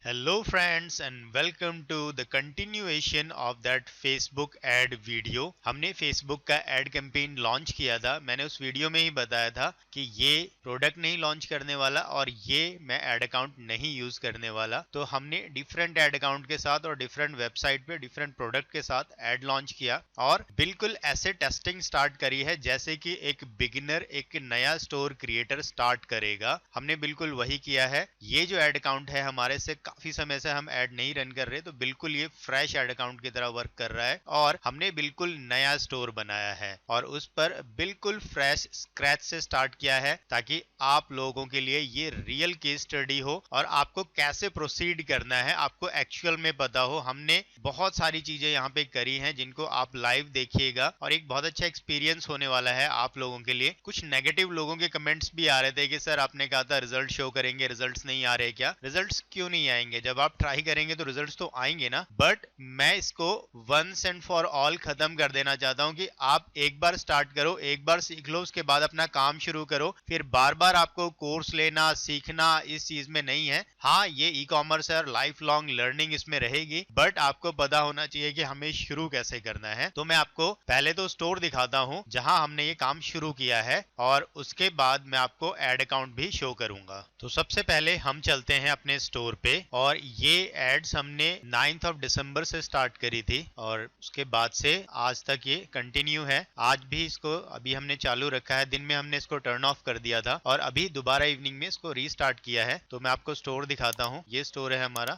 Hello friends and welcome to the continuation of that Facebook ad video। हमने Facebook का ad campaign launch किया था। मैंने उस वीडियो में ही बताया था कि ये प्रोडक्ट नहीं लॉन्च करने वाला और ये मैं एड अकाउंट नहीं यूज करने वाला। तो हमने डिफरेंट एड अकाउंट के साथ और डिफरेंट वेबसाइट पे डिफरेंट प्रोडक्ट के साथ एड लॉन्च किया और बिल्कुल ऐसे टेस्टिंग स्टार्ट करी है जैसे कि एक बिगिनर एक नया स्टोर क्रिएटर स्टार्ट करेगा। हमने बिल्कुल वही किया है। ये जो एड अकाउंट है हमारे से काफी समय से हम ऐड नहीं रन कर रहे, तो बिल्कुल ये फ्रेश एड अकाउंट की तरह वर्क कर रहा है और हमने बिल्कुल नया स्टोर बनाया है और उस पर बिल्कुल फ्रेश स्क्रैच से स्टार्ट किया है ताकि आप लोगों के लिए ये रियल केस स्टडी हो और आपको कैसे प्रोसीड करना है आपको एक्चुअल में पता हो। हमने बहुत सारी चीजें यहाँ पे करी हैं जिनको आप लाइव देखिएगा और एक बहुत अच्छा एक्सपीरियंस होने वाला है आप लोगों के लिए। कुछ नेगेटिव लोगों के कमेंट्स भी आ रहे थे कि सर आपने कहा था रिजल्ट शो करेंगे, रिजल्ट्स नहीं आ रहे क्या? रिजल्ट्स क्यों नहीं आएंगे? जब आप ट्राई करेंगे तो रिजल्ट्स तो आएंगे ना। बट मैं इसको वंस एंड फॉर ऑल खत्म कर देना चाहता हूं कि आप एक बार स्टार्ट करो, एक बार सीख लो, उसके बाद अपना काम शुरू करो। फिर बार बार आपको कोर्स लेना सीखना इस चीज में नहीं है। हाँ, ये ई कॉमर्स है और लाइफ लॉन्ग लर्निंग इसमें रहेगी, बट आपको पता होना चाहिए कि हमें शुरू कैसे करना है। तो मैं आपको पहले तो स्टोर दिखाता हूं जहां हमने ये काम शुरू किया है और उसके बाद मैं आपको एड अकाउंट भी शो करूंगा। तो सबसे पहले हम चलते हैं अपने स्टोर पे और ये एड्स हमने 9th ऑफ दिसंबर से स्टार्ट करी थी और उसके बाद से आज तक ये कंटिन्यू है। आज भी इसको अभी हमने चालू रखा है, दिन में हमने इसको टर्न ऑफ कर दिया था और अभी दोबारा इवनिंग में इसको रीस्टार्ट किया है। तो मैं आपको स्टोर दिखाता हूँ। ये स्टोर है हमारा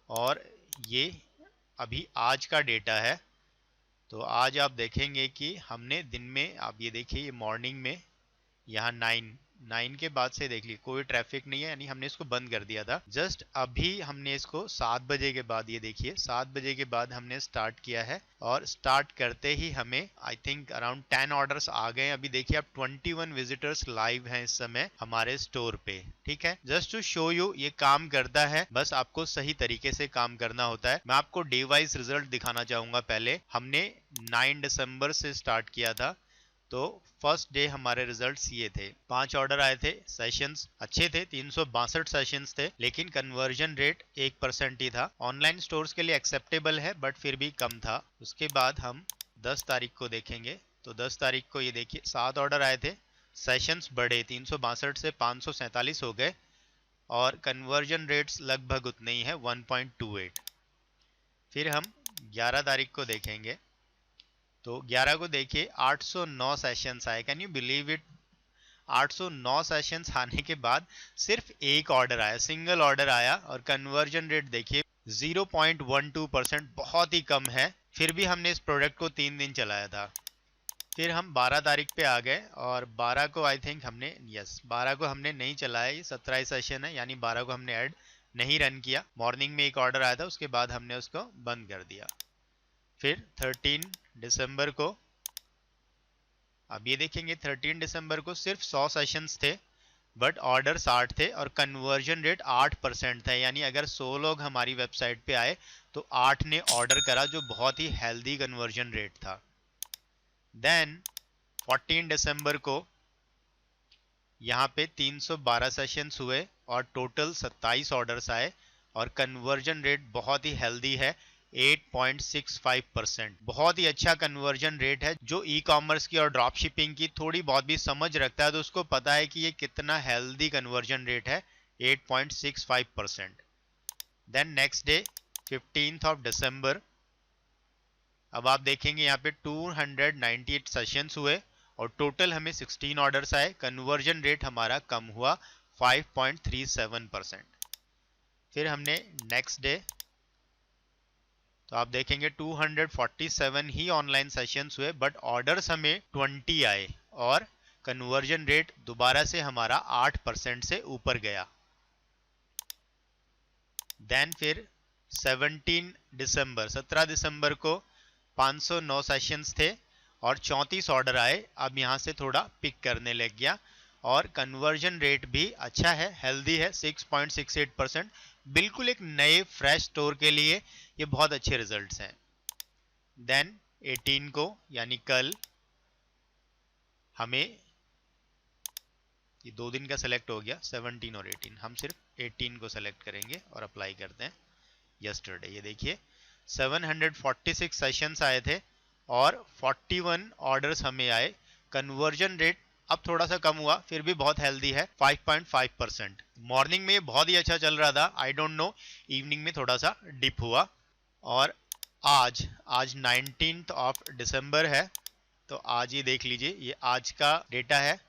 और ये अभी आज का डेटा है। तो आज आप देखेंगे कि हमने दिन में, आप ये देखिए ये मॉर्निंग में यहाँ 9 के बाद से देख ली कोई ट्रैफिक नहीं है, यानी हमने इसको बंद कर दिया था। जस्ट अभी हमने इसको 7 बजे के बाद, ये देखिए 7 बजे के बाद हमने स्टार्ट किया है और स्टार्ट करते ही हमें आई थिंक अराउंड 10 ऑर्डर्स आ गए। अभी देखिए आप 21 विजिटर्स लाइव हैं इस समय हमारे स्टोर पे। ठीक है, जस्ट टू शो यू ये काम करता है, बस आपको सही तरीके से काम करना होता है। मैं आपको डे वाइज रिजल्ट दिखाना चाहूंगा। पहले हमने 9 दिसंबर से स्टार्ट किया था तो फर्स्ट डे हमारे रिजल्ट्स ये थे। 5 ऑर्डर आए थे, सेशंस अच्छे थे, 362 सेशंस थे, लेकिन कन्वर्जन रेट 1% ही था। ऑनलाइन स्टोर्स के लिए एक्सेप्टेबल है बट फिर भी कम था। उसके बाद हम 10 तारीख को देखेंगे तो 10 तारीख को ये देखिए 7 ऑर्डर आए थे, सेशंस बढ़े 362 से 547 हो गए और कन्वर्जन रेट्स लगभग उतने ही है 1.28। फिर हम 11 तारीख को देखेंगे तो 11 को देखिए 809 सेशंस आए। Can you believe it? 809 sessions आने के बाद सिर्फ एक ऑर्डर आया, सिंगल ऑर्डर आया और कन्वर्जन रेट देखिए 0.12%, बहुत ही कम है। फिर भी हमने इस प्रोडक्ट को 3 दिन चलाया था। फिर हम 12 तारीख पे आ गए और 12 को आई थिंक हमने, यस 12 को हमने नहीं चलाया, ये 17 सेशन है यानी 12 को हमने ऐड नहीं रन किया। मॉर्निंग में एक ऑर्डर आया था, उसके बाद हमने उसको बंद कर दिया। फिर 13 दिसंबर को, अब ये देखेंगे 13 दिसंबर को सिर्फ 100 सेशंस थे बट ऑर्डर 60 थे और कन्वर्जन रेट 8% था, यानी अगर 100 लोग हमारी वेबसाइट पे आए तो 8 ने ऑर्डर करा, जो बहुत ही हेल्दी कन्वर्जन रेट था। देन 14 दिसंबर को यहाँ पे 312 सेशंस हुए और टोटल 27 ऑर्डर्स आए और कन्वर्जन रेट बहुत ही हेल्दी है, 8.65%। बहुत ही अच्छा कन्वर्जन रेट है। जो ई कॉमर्स की और ड्रॉप शिपिंग की थोड़ी बहुत भी समझ रखता है तो उसको पता है कि ये कितना हेल्दी कन्वर्जन रेट है, 8.65%। Then next day 15th of December, अब आप देखेंगे यहाँ पे 298 सेशंस हुए और टोटल हमें 16 ऑर्डर्स आए। कन्वर्जन रेट हमारा कम हुआ 5.37%। फिर हमने नेक्स्ट डे, तो आप देखेंगे 247 ही ऑनलाइन सेशंस हुए बट ऑर्डर्स हमें 20 आए और कन्वर्जन रेट दोबारा से हमारा 8% से ऊपर गया। देन फिर 17 दिसंबर को 509 सेशंस थे और 34 ऑर्डर आए। अब यहां से थोड़ा पिक करने लग गया और कन्वर्जन रेट भी अच्छा है, हेल्दी है, 6.68%। बिल्कुल एक नए फ्रेश स्टोर के लिए ये बहुत अच्छे रिजल्ट्स हैं। देन 18 को यानी कल हमें ये 2 दिन का सेलेक्ट हो गया 17 और 18, हम सिर्फ 18 को सेलेक्ट करेंगे और अप्लाई करते हैं यस्टरडे। ये देखिए 746 सेशंस आए थे और 41 ऑर्डर्स हमें आए। कन्वर्जन रेट अब थोड़ा सा कम हुआ, फिर भी बहुत हेल्दी है 5.5%। मॉर्निंग में ये बहुत ही अच्छा चल रहा था, आई डोंट नो इवनिंग में थोड़ा सा डिप हुआ। और आज 19th ऑफ दिसंबर है, तो आज ये देख लीजिए, ये आज का डेटा है।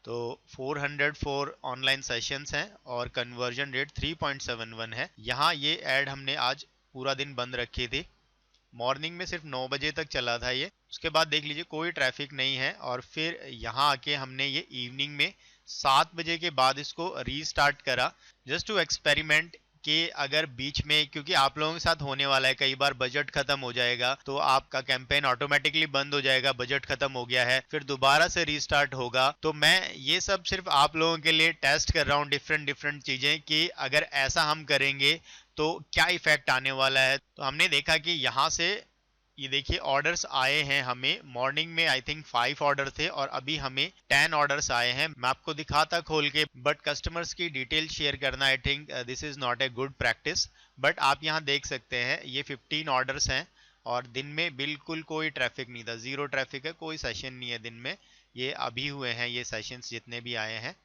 तो 404 ऑनलाइन सेशंस हैं और कन्वर्जन रेट 3.71 है। यहाँ ये ऐड हमने आज पूरा दिन बंद रखी थी, मॉर्निंग में सिर्फ 9 बजे तक चला था ये। उसके बाद देख लीजिए कोई ट्रैफिक नहीं है, और फिर यहाँ आके हमने ये इवनिंग में 7 बजे के बाद इसको रीस्टार्ट करा जस्ट टू एक्सपेरिमेंट कि अगर बीच में, क्योंकि आप लोगों के साथ होने वाला है, कई बार बजट खत्म हो जाएगा तो आपका कैंपेन ऑटोमेटिकली बंद हो जाएगा, बजट खत्म हो गया है, फिर दोबारा से रीस्टार्ट होगा। तो मैं ये सब सिर्फ आप लोगों के लिए टेस्ट कर रहा हूँ डिफरेंट चीजें, कि अगर ऐसा हम करेंगे तो क्या इफेक्ट आने वाला है। तो हमने देखा कि यहाँ से ये देखिए ऑर्डर्स आए हैं हमें मॉर्निंग में, आई थिंक 5 ऑर्डर थे और अभी हमें 10 ऑर्डर्स आए हैं। मैं आपको दिखाता खोल के, बट कस्टमर्स की डिटेल शेयर करना I think this is not a good practice. But आप यहाँ देख सकते हैं ये 15 ऑर्डर्स हैं और दिन में बिल्कुल कोई ट्रैफिक नहीं था, जीरो ट्रैफिक है, कोई सेशन नहीं है दिन में। ये अभी हुए हैं ये सेशंस जितने भी आए हैं,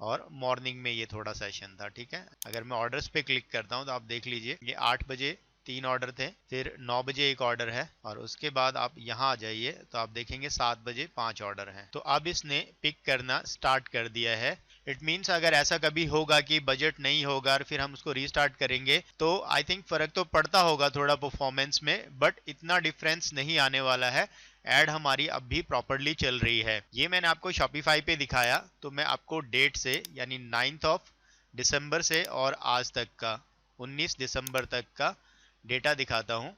और मॉर्निंग में ये थोड़ा सेशन था, ठीक है। अगर मैं ऑर्डर्स पे क्लिक करता हूँ तो आप देख लीजिए ये 8 बजे 3 ऑर्डर थे, फिर 9 बजे 1 ऑर्डर है, और उसके बाद आप यहाँ आ जाइए तो आप देखेंगे 7 बजे 5 ऑर्डर हैं। तो अब इसने पिक करना स्टार्ट कर दिया है। इट मीन्स अगर ऐसा कभी होगा कि बजट नहीं होगा और फिर हम उसको रीस्टार्ट करेंगे तो आई थिंक फर्क तो पड़ता होगा थोड़ा परफॉर्मेंस में, बट इतना डिफरेंस नहीं आने वाला है। एड हमारी अब भी प्रॉपर्ली चल रही है। ये मैंने आपको शॉपिफाई पे दिखाया, तो मैं आपको डेट से यानी 9th ऑफ दिसंबर से और आज तक का 19 दिसंबर तक का डेटा दिखाता हूं।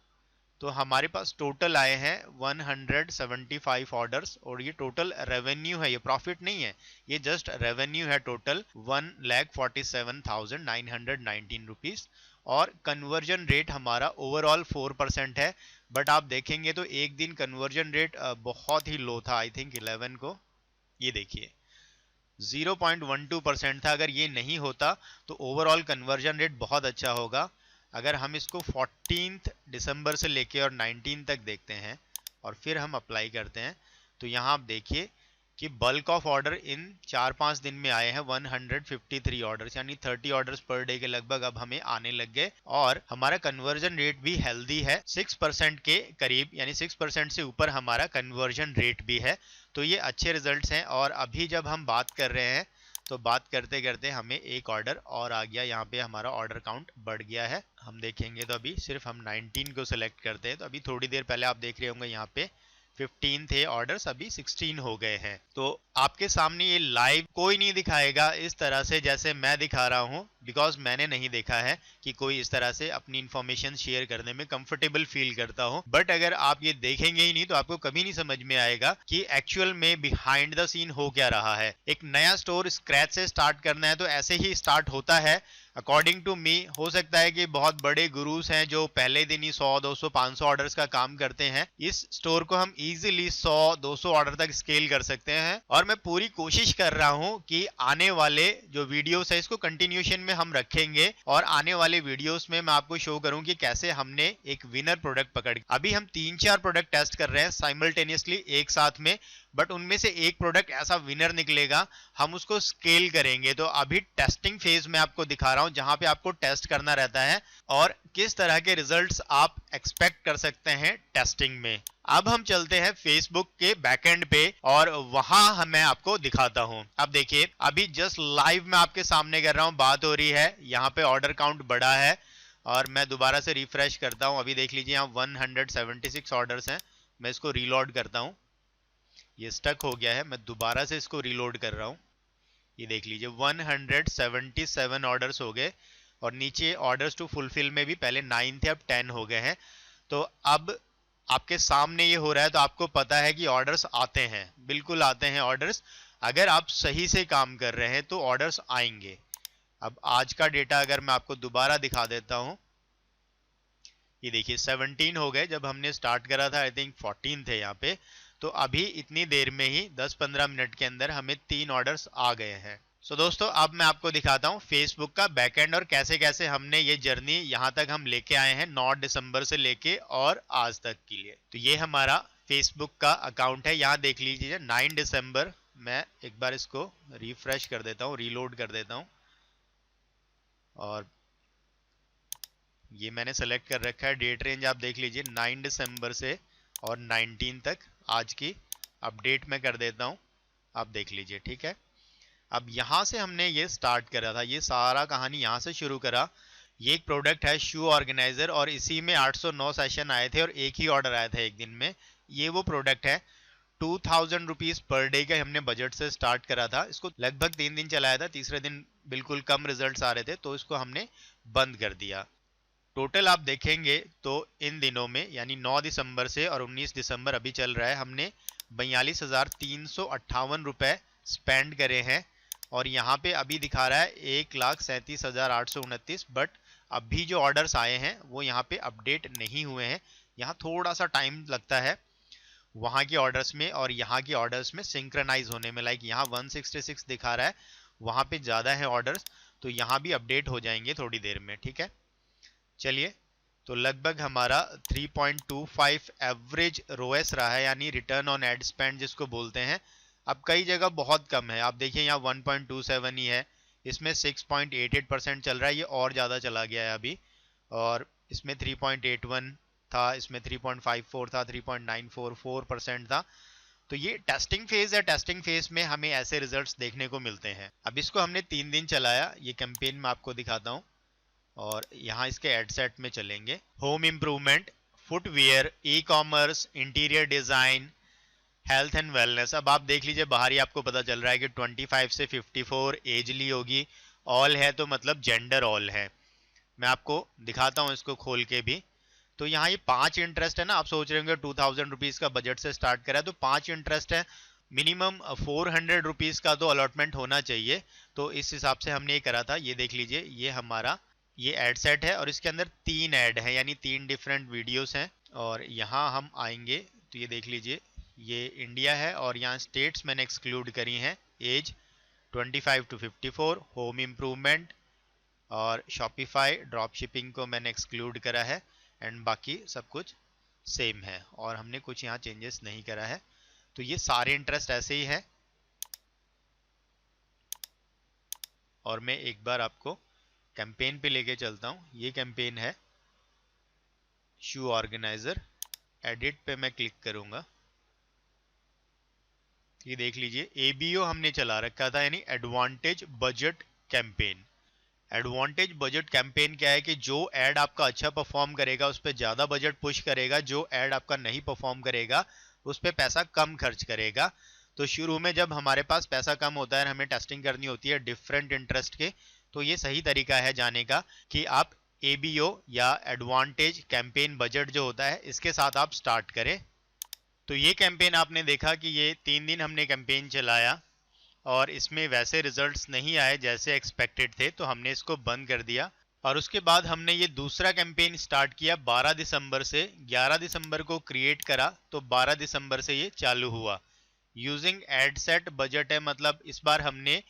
तो हमारे पास टोटल आए हैं 175 ऑर्डर्स, और ये टोटल रेवेन्यू है, ये प्रॉफिट नहीं है, ये जस्ट रेवेन्यू है। टोटल 1,47,919 रुपीज, और कन्वर्जन रेट हमारा ओवरऑल 4% है। बट आप देखेंगे तो एक दिन कन्वर्जन रेट बहुत ही लो था, आई थिंक 11 को, ये देखिए 0.12% था। अगर ये नहीं होता तो ओवरऑल कन्वर्जन रेट बहुत अच्छा होगा। अगर हम इसको 14 दिसंबर से लेके और 19 तक देखते हैं और फिर हम अप्लाई करते हैं, तो यहाँ आप देखिए कि बल्क ऑफ ऑर्डर इन 4-5 दिन में आए हैं 153 ऑर्डर्स, यानी 30 ऑर्डर्स पर डे के लगभग अब हमें आने लग गए। और हमारा कन्वर्जन रेट भी हेल्दी है 6% के करीब, यानी 6% से ऊपर हमारा कन्वर्जन रेट भी है। तो ये अच्छे रिजल्ट्स हैं। और अभी जब हम बात कर रहे हैं तो बात करते करते हमें एक ऑर्डर और आ गया, यहाँ पे हमारा ऑर्डर काउंट बढ़ गया है। हम देखेंगे तो अभी सिर्फ हम 19 को सिलेक्ट करते हैं, तो अभी थोड़ी देर पहले आप देख रहे होंगे यहाँ पे 15 थे ऑर्डर्स, अभी 16 हो गए हैं। तो आपके सामने ये लाइव कोई नहीं दिखाएगा इस तरह से जैसे मैं दिखा रहा हूँ, बिकॉज मैंने नहीं देखा है कि कोई इस तरह से अपनी इंफॉर्मेशन शेयर करने में कंफर्टेबल फील करता हो। बट अगर आप ये देखेंगे ही नहीं तो आपको कभी नहीं समझ में आएगा कि एक्चुअल में बिहाइंड द सीन हो क्या रहा है। एक नया स्टोर स्क्रैच से स्टार्ट करना है तो ऐसे ही स्टार्ट होता है अकॉर्डिंग टू मी। हो सकता है कि बहुत बड़े गुरुज हैं जो पहले दिन ही 100, 200, 500 ऑर्डर्स का काम करते हैं। इस स्टोर को हम इजीली 100, 200 ऑर्डर तक स्केल कर सकते हैं। और मैं पूरी कोशिश कर रहा हूं कि आने वाले जो वीडियोस है इसको कंटिन्यूशन में हम रखेंगे, और आने वाले वीडियोस में मैं आपको शो करूं कि कैसे हमने एक विनर प्रोडक्ट पकड़। अभी हम 3-4 प्रोडक्ट टेस्ट कर रहे हैं साइमल्टेनियसली एक साथ में, बट उनमें से एक प्रोडक्ट ऐसा विनर निकलेगा, हम उसको स्केल करेंगे। तो अभी टेस्टिंग फेज में आपको दिखा रहा हूं जहां पे आपको टेस्ट करना रहता है और किस तरह के रिजल्ट्स आप एक्सपेक्ट कर सकते हैं टेस्टिंग में। अब हम चलते हैं फेसबुक के बैकएंड पे और वहां मैं आपको दिखाता हूं। अब देखिए अभी जस्ट लाइव में आपके सामने कर रहा हूं, बात हो रही है, यहाँ पे ऑर्डर काउंट बढ़ा है और मैं दोबारा से रिफ्रेश करता हूं। अभी देख लीजिए यहाँ 176 ऑर्डर्स हैं। मैं इसको रीलोड करता हूं, ये स्टक हो गया है, मैं दोबारा से इसको रीलोड कर रहा हूं। ये देख लीजिए 177 ऑर्डर्स हो गए, और नीचे ऑर्डर्स टू फुलफिल में भी पहले 9 थे अब 10 हो गए हैं। तो अब आपके सामने ये हो रहा है तो आपको पता है कि ऑर्डर्स आते हैं, बिल्कुल आते हैं ऑर्डर्स। अगर आप सही से काम कर रहे हैं तो ऑर्डर्स आएंगे। अब आज का डेटा अगर मैं आपको दोबारा दिखा देता हूं, ये देखिए 17 हो गए, जब हमने स्टार्ट करा था आई थिंक 14 थे यहाँ पे। तो अभी इतनी देर में ही 10-15 मिनट के अंदर हमें 3 ऑर्डर्स आ गए हैं। सो दोस्तों, अब मैं आपको दिखाता हूँ फेसबुक का बैकएंड और कैसे कैसे हमने ये जर्नी यहाँ तक हम लेके आए हैं 9 दिसंबर से लेके और आज तक के लिए। तो ये हमारा फेसबुक का अकाउंट है, यहाँ देख लीजिए 9 दिसंबर। मैं एक बार इसको रिफ्रेश कर देता हूँ, रीलोड कर देता हूँ, और ये मैंने सेलेक्ट कर रखा है। डेट रेंज आप देख लीजिए 9 दिसंबर से और 19 तक आज की अपडेट में कर देता हूँ, आप देख लीजिए। ठीक है, अब यहाँ से हमने ये स्टार्ट करा था, ये सारा कहानी यहाँ से शुरू करा। ये एक प्रोडक्ट है शू ऑर्गेनाइजर, और इसी में 809 सेशन आए थे और एक ही ऑर्डर आया था एक दिन में। ये वो प्रोडक्ट है, 2000 रुपीज पर डे का हमने बजट से स्टार्ट करा था। इसको लगभग 3 दिन चलाया था, तीसरे दिन बिल्कुल कम रिजल्ट्स आ रहे थे तो इसको हमने बंद कर दिया। टोटल आप देखेंगे तो इन दिनों में यानी 9 दिसंबर से और 19 दिसंबर अभी चल रहा है, हमने 42,358 रुपए स्पेंड करे हैं। और यहाँ पे अभी दिखा रहा है 1,37,829, बट अभी जो ऑर्डर्स आए हैं वो यहाँ पे अपडेट नहीं हुए हैं। यहाँ थोड़ा सा टाइम लगता है वहाँ के ऑर्डर्स में और यहाँ के ऑर्डर्स में सिंक्रनाइज होने में। लाइक यहाँ 166 दिखा रहा है, वहाँ पे ज़्यादा है ऑर्डर्स, तो यहाँ भी अपडेट हो जाएंगे थोड़ी देर में। ठीक है, चलिए, तो लगभग हमारा 3.25 एवरेज रोएस रहा है, यानी रिटर्न ऑन एड स्पेंड जिसको बोलते हैं। अब कई जगह बहुत कम है, आप देखिए यहाँ 1.27 ही है, इसमें 6.88% चल रहा है, ये और ज़्यादा चला गया है अभी। और इसमें 3.81 था, इसमें 3.54 था, 3.944% था। तो ये टेस्टिंग फेज है, टेस्टिंग फेज में हमें ऐसे रिजल्ट्स देखने को मिलते हैं। अब इसको हमने 3 दिन चलाया, ये कैंपेन में आपको दिखाता हूँ, और यहाँ इसके एड सेट में चलेंगे। Home improvement, footwear, e commerce, interior design, health and wellness. अब आप देख लीजिए बाहर ही आपको पता चल रहा है कि 25 से 54 एज ली होगी। ऑल है तो मतलब जेंडर ऑल है। मैं आपको दिखाता हूँ इसको खोल के भी। तो यहाँ ये 5 इंटरेस्ट है ना, आप सोच रहे होंगे 2000 रुपीज का बजट से स्टार्ट करा है तो 5 इंटरेस्ट है, मिनिमम 400 रुपीज का तो अलॉटमेंट होना चाहिए। तो इस हिसाब से हमने ये करा था। ये देख लीजिए, ये हमारा ये एड सेट है और इसके अंदर 3 ऐड है, यानी 3 डिफरेंट वीडियोस हैं। और यहाँ हम आएंगे तो ये देख लीजिए, ये इंडिया है और यहाँ स्टेट्स मैंने एक्सक्लूड करी हैं। एज 25 to 54, होम इम्प्रूवमेंट और शॉपिफाई ड्रॉप शिपिंग को मैंने एक्सक्लूड करा है, एंड बाकी सब कुछ सेम है और हमने कुछ यहाँ चेंजेस नहीं करा है। तो ये सारे इंटरेस्ट ऐसे ही है। और मैं एक बार आपको कैंपेन पे लेके चलता हूँ। ये कैंपेन है शू ऑर्गेनाइजर, एडिट पे मैं क्लिक करूंगा। ये देख लीजिए, एबीओ हमने चला रखा था, यानी advantage budget campaign. Advantage budget campaign क्या है कि जो ऐड आपका अच्छा परफॉर्म करेगा उस पर ज्यादा बजट पुश करेगा, जो ऐड आपका नहीं परफॉर्म करेगा उस पर पैसा कम खर्च करेगा। तो शुरू में जब हमारे पास पैसा कम होता है, हमें टेस्टिंग करनी होती है डिफरेंट इंटरेस्ट के, तो ये सही तरीका है जाने का कि आप एबीओ या एडवांटेज कैंपेन बजट जो होता है इसके साथ आप स्टार्ट करें। तो ये कैंपेन आपने देखा कि ये 3 दिन हमने कैंपेन चलाया और इसमें वैसे रिजल्ट्स नहीं आए जैसे एक्सपेक्टेड थे, तो हमने इसको बंद कर दिया। और उसके बाद हमने ये दूसरा कैंपेन स्टार्ट किया 12 दिसंबर से। 11 दिसंबर को क्रिएट करा तो 12 दिसंबर से ये चालू हुआ। यूजिंग एड सेट बजट है, मतलब इस बार हमने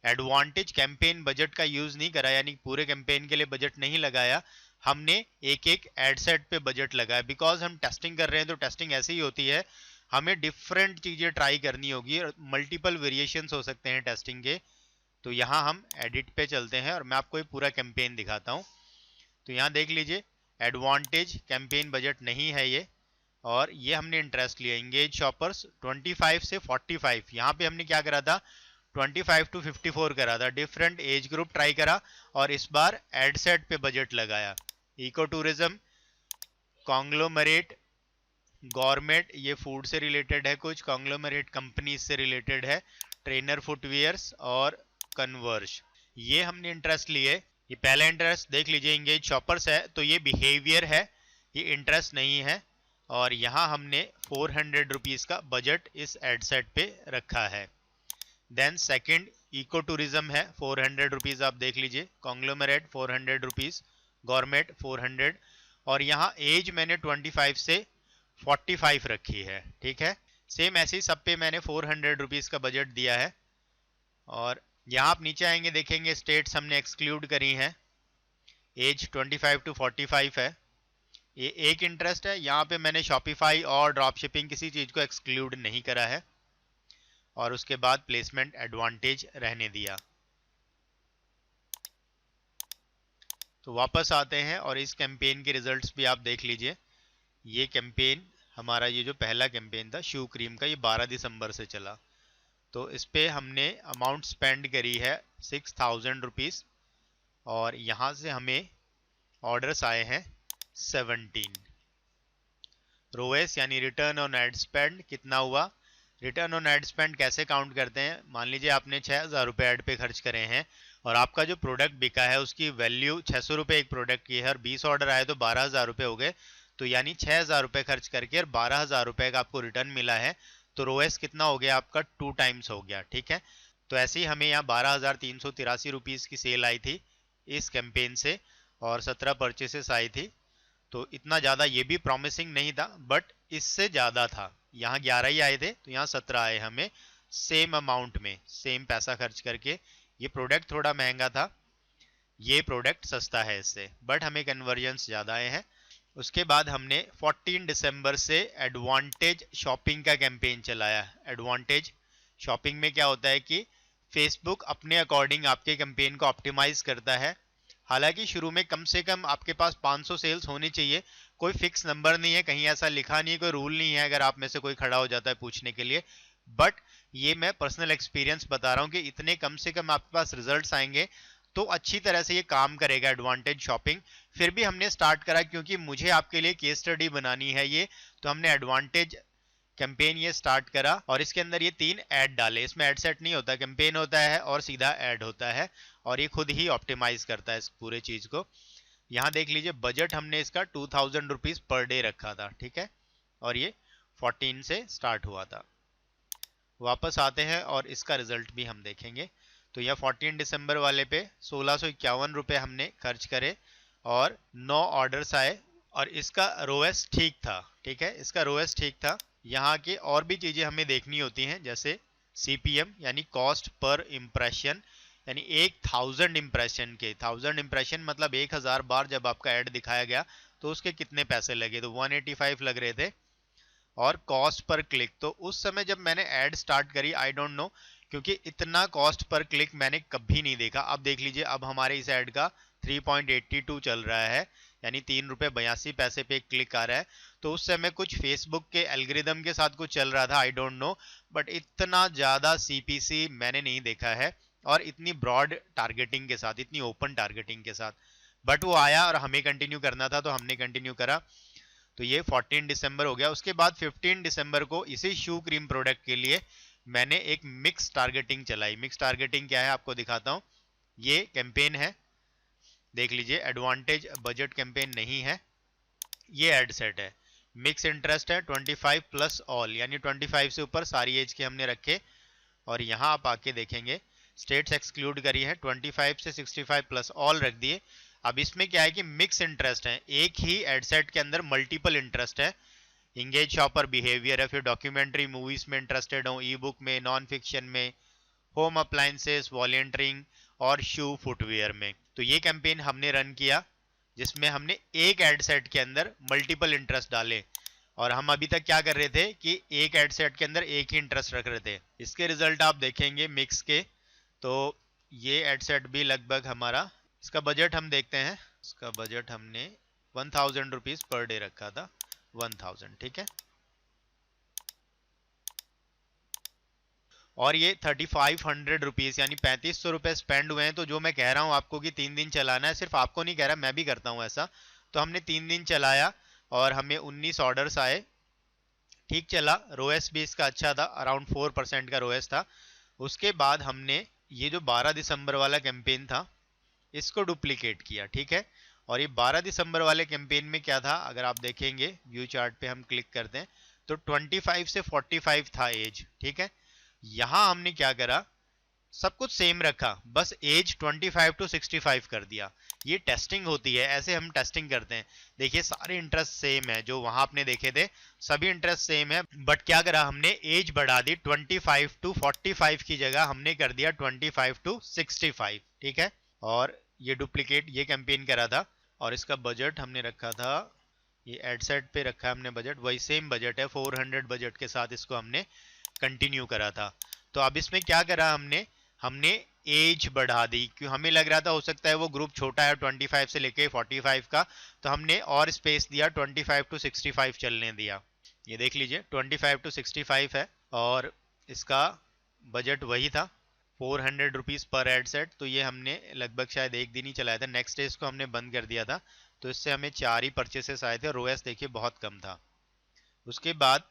एडवांटेज कैंपेन बजट का यूज नहीं करा, यानी पूरे कैंपेन के लिए बजट नहीं लगाया, हमने एक एक एड सेट पे बजट लगाया। बिकॉज हम टेस्टिंग कर रहे हैं तो टेस्टिंग ऐसी ही होती है, हमें डिफरेंट चीजें ट्राई करनी होगी और मल्टीपल वेरिएशंस हो सकते हैं टेस्टिंग के। तो यहाँ हम एडिट पे चलते हैं और मैं आपको ये पूरा कैंपेन दिखाता हूँ। तो यहाँ देख लीजिए, एडवांटेज कैंपेन बजट नहीं है ये, और ये हमने इंटरेस्ट लिया एंगेज शॉपर्स 25 से 45। यहाँ पे हमने क्या करा था, 25 to 54 करा था, डिफरेंट एज ग्रुप ट्राई करा और इस बार एड सेट पे बजट लगाया। इको टूरिज्म, कॉन्ग्लोमरेट, गवर्नमेंट, ये फूड से रिलेटेड है, कुछ कॉन्ग्लोमरेट कंपनीज से रिलेटेड है, ट्रेनर फुटवियर्स और कन्वर्ज, ये हमने इंटरेस्ट लिए। ये पहला इंटरेस्ट देख लीजिए, एंगेज शॉपर्स है तो ये बिहेवियर है, ये इंटरेस्ट नहीं है। और यहाँ हमने 400 रुपीज का बजट इस एड सेट पे रखा है। देन सेकंड इको टूरिज्म है 400 रुपीज, आप देख लीजिए, कॉन्ग्लोमरेट 400 रुपीज, गवर्नमेंट 400, और यहाँ एज मैंने 25 से 45 रखी है। ठीक है, सेम ऐसे ही सब पे मैंने 400 रुपीज़ का बजट दिया है। और यहाँ आप नीचे आएंगे, देखेंगे स्टेट्स हमने एक्सक्लूड करी हैं। एज 25 to 45 है, ये एक इंटरेस्ट है। यहाँ पे मैंने शॉपिफाई और ड्रॉप शिपिंग किसी चीज़ को एक्सक्लूड नहीं करा है। और उसके बाद प्लेसमेंट एडवांटेज रहने दिया। तो वापस आते हैं और इस कैंपेन के रिजल्ट्स भी आप देख लीजिए। ये कैंपेन हमारा, ये जो पहला कैंपेन था शू क्रीम का, ये 12 दिसंबर से चला। तो इस पे हमने अमाउंट स्पेंड करी है 6000 रुपीज़ और यहाँ से हमें ऑर्डर्स आए हैं 17। रोएस यानी रिटर्न ऑन एड स्पेंड कितना हुआ? रिटर्न ऑन एड स्पेंड कैसे काउंट करते हैं? मान लीजिए आपने 6000 रुपये एड पे खर्च करे हैं और आपका जो प्रोडक्ट बिका है उसकी वैल्यू 600 रुपये एक प्रोडक्ट की है और 20 ऑर्डर आए तो 12,000 रुपये हो गए। तो यानी 6,000 रुपये खर्च करके और 12,000 रुपये का आपको रिटर्न मिला है। तो रोएस कितना हो गया आपका? 2 टाइम्स हो गया। ठीक है, तो ऐसे ही हमें यहाँ 12,383 रुपीज़ की सेल आई थी इस कैंपेन से और 17 परचेसेस आई थी। तो इतना ज़्यादा ये भी प्रॉमिसिंग नहीं था, बट इससे ज़्यादा था। यहाँ 11 ही आए थे तो यहाँ 17 आए हमें सेम अमाउंट में, सेम पैसा खर्च करके। ये प्रोडक्ट थोड़ा महंगा था, ये प्रोडक्ट सस्ता है इससे, बट हमें कन्वर्जन्स ज़्यादा आए हैं। उसके बाद हमने 14 दिसंबर से एडवांटेज शॉपिंग का कैंपेन चलाया। एडवांटेज शॉपिंग में क्या होता है कि फेसबुक अपने अकॉर्डिंग आपके कैंपेन को ऑप्टिमाइज करता है। हालांकि शुरू में कम से कम आपके पास 500 सेल्स होनी चाहिए। कोई फिक्स नंबर नहीं है, कहीं ऐसा लिखा नहीं है, कोई रूल नहीं है अगर आप में से कोई खड़ा हो जाता है पूछने के लिए। बट ये मैं पर्सनल एक्सपीरियंस बता रहा हूँ कि इतने कम से कम आपके पास रिजल्ट्स आएंगे तो अच्छी तरह से ये काम करेगा एडवांटेज शॉपिंग। फिर भी हमने स्टार्ट करा क्योंकि मुझे आपके लिए केस स्टडी बनानी है ये, तो हमने एडवांटेज कैंपेन ये स्टार्ट करा और इसके अंदर ये 3 ऐड डाले। इसमें ऐड सेट नहीं होता, कैंपेन होता है और सीधा ऐड होता है और ये खुद ही ऑप्टिमाइज करता है इस पूरे चीज को। यहाँ देख लीजिए बजट हमने इसका 2000 रुपीज पर डे रखा था। ठीक है, और ये 14 से स्टार्ट हुआ था। वापस आते हैं और इसका रिजल्ट भी हम देखेंगे। तो यह 14 दिसंबर वाले पे 1651 रुपये हमने खर्च करे और 9 ऑर्डर्स आए और इसका रोएस ठीक था। ठीक है, इसका रोएस ठीक था। यहाँ के और भी चीज़ें हमें देखनी होती हैं, जैसे CPM यानी कॉस्ट पर इम्प्रेशन, यानी 1000 इम्प्रेशन के, 1000 इम्प्रेशन मतलब 1000 बार जब आपका ऐड दिखाया गया तो उसके कितने पैसे लगे? तो 185 लग रहे थे। और कॉस्ट पर क्लिक, तो उस समय जब मैंने ऐड स्टार्ट करी, आई डोंट नो, क्योंकि इतना कॉस्ट पर क्लिक मैंने कभी नहीं देखा। अब देख लीजिए, अब हमारे इस ऐड का 3.82 चल रहा है, यानी 3 रुपये 82 पैसे पे क्लिक आ रहा है। तो उस समय कुछ फेसबुक के एल्गोरिदम के साथ कुछ चल रहा था, आई डोंट नो, बट इतना ज़्यादा CPC मैंने नहीं देखा है और इतनी ब्रॉड टारगेटिंग के साथ, इतनी ओपन टारगेटिंग के साथ। बट वो आया और हमें कंटिन्यू करना था तो हमने कंटिन्यू करा। तो ये 14 दिसंबर हो गया। उसके बाद 15 दिसंबर को इसी शू क्रीम प्रोडक्ट के लिए मैंने एक मिक्स टारगेटिंग चलाई। मिक्स टारगेटिंग क्या है आपको दिखाता हूँ। ये कैंपेन है, देख लीजिए, एडवांटेज बजट कैंपेन नहीं है, ये एड सेट है। मिक्स इंटरेस्ट है 25 प्लस ऑल, यानी 25 से ऊपर सारी एज के हमने रखे। और यहाँ आप आके देखेंगे स्टेट्स एक्सक्लूड करी है, 25 से 65 प्लस ऑल रख दिए। अब इसमें क्या है कि मिक्स इंटरेस्ट है, एक ही एडसेट के अंदर मल्टीपल इंटरेस्ट है। इंगेज शॉपर बिहेवियर है, फिर डॉक्यूमेंट्री मूवीज में इंटरेस्टेड हो, ई बुक में, नॉन फिक्शन में, होम अप्लायंसेस, वॉलेंटियरिंग और शू फुटवेयर में। तो ये कैंपेन हमने रन किया जिसमें हमने एक एड सेट के अंदर मल्टीपल इंटरेस्ट डाले। और हम अभी तक क्या कर रहे थे कि एक एड सेट के अंदर एक ही इंटरेस्ट रख रहे थे। इसके रिजल्ट आप देखेंगे मिक्स के, तो ये एड सेट भी लगभग हमारा, इसका बजट हम देखते हैं। इसका बजट हमने 1000 रुपीज पर डे रखा था, 1000। ठीक है, और ये 3500 रुपीज यानी 3500 रुपए स्पेंड हुए हैं। तो जो मैं कह रहा हूँ आपको कि 3 दिन चलाना है, सिर्फ आपको नहीं कह रहा, मैं भी करता हूँ ऐसा। तो हमने 3 दिन चलाया और हमें 19 ऑर्डर्स आए। ठीक चला, रोएस भी इसका अच्छा था, अराउंड 4% का रोएस था। उसके बाद हमने ये जो 12 दिसंबर वाला कैंपेन था इसको डुप्लीकेट किया। ठीक है, और ये 12 दिसंबर वाले कैंपेन में क्या था, अगर आप देखेंगे व्यू चार्ट पे हम क्लिक करते हैं तो 25 से 45 था एज। ठीक है, यहां हमने क्या करा, सब कुछ सेम रखा, बस एज 25 टू 65 कर दिया। ये टेस्टिंग होती है, ऐसे हम टेस्टिंग करते हैं। देखिए सारे इंटरेस्ट सेम है, जो वहां आपने देखे थे सभी इंटरेस्ट सेम है, बट क्या करा हमने, एज बढ़ा दी 25 टू 45 की जगह हमने कर दिया 25 टू 65। ठीक है, और ये डुप्लीकेट ये कैंपेन करा था, और इसका बजट हमने रखा था, ये एडसेट पे रखा है हमने बजट, वही सेम बजट है 400 बजट के साथ इसको हमने कंटिन्यू करा था। तो अब इसमें क्या करा हमने, हमने एज बढ़ा दी, क्यों हमें लग रहा था हो सकता है वो ग्रुप छोटा है 25 से लेके 45 का, तो हमने और स्पेस दिया 25 टू 65 चलने दिया। ये देख लीजिए 25 टू 65 है, और इसका बजट वही था 400 रुपीज पर एड सेट। तो ये हमने लगभग शायद एक दिन ही चलाया था, नेक्स्ट डे इसको हमने बंद कर दिया था। तो इससे हमें 4 ही परचेसेस आए थे, और ओएस देखिए बहुत कम था। उसके बाद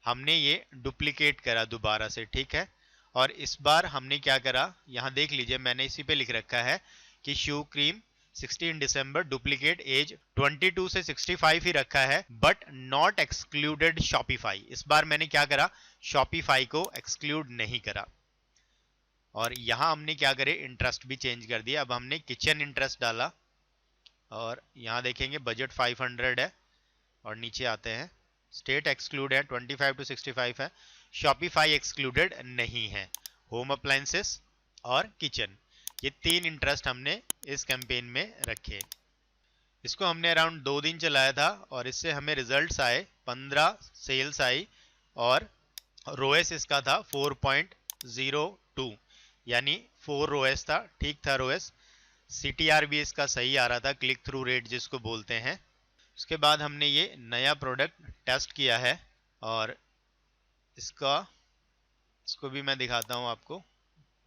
हमने ये डुप्लीकेट करा दोबारा से, ठीक है, और इस बार हमने क्या करा, यहाँ देख लीजिए मैंने इसी पे लिख रखा है कि शू क्रीम 16 दिसंबर डुप्लीकेट एज 22 से 65 ही रखा है, बट नॉट एक्सक्लूडेड शॉपिफाई। इस बार मैंने क्या करा, शॉपिफाई को एक्सक्लूड नहीं करा। और यहाँ हमने क्या करे, इंटरेस्ट भी चेंज कर दिया। अब हमने किचन इंटरेस्ट डाला, और यहाँ देखेंगे बजट 500 है, और नीचे आते हैं स्टेट एक्सक्लूड है 25 टू 65 है, शॉपिफाई एक्सक्लूडेड नहीं है, होम अप्लायंसेस और किचन, ये 3 इंटरेस्ट हमने इस कैंपेन में रखे। इसको हमने अराउंड 2 दिन चलाया था, और इससे हमें रिजल्ट्स आए, 15 सेल्स आई, और रोएस इसका था 4.02, यानी 4 रोएस था, ठीक था रोएस। सीटीआर भी इसका सही आ रहा था, क्लिक थ्रू रेट जिसको बोलते हैं। उसके बाद हमने ये नया प्रोडक्ट टेस्ट किया है, और इसको भी मैं दिखाता हूँ आपको,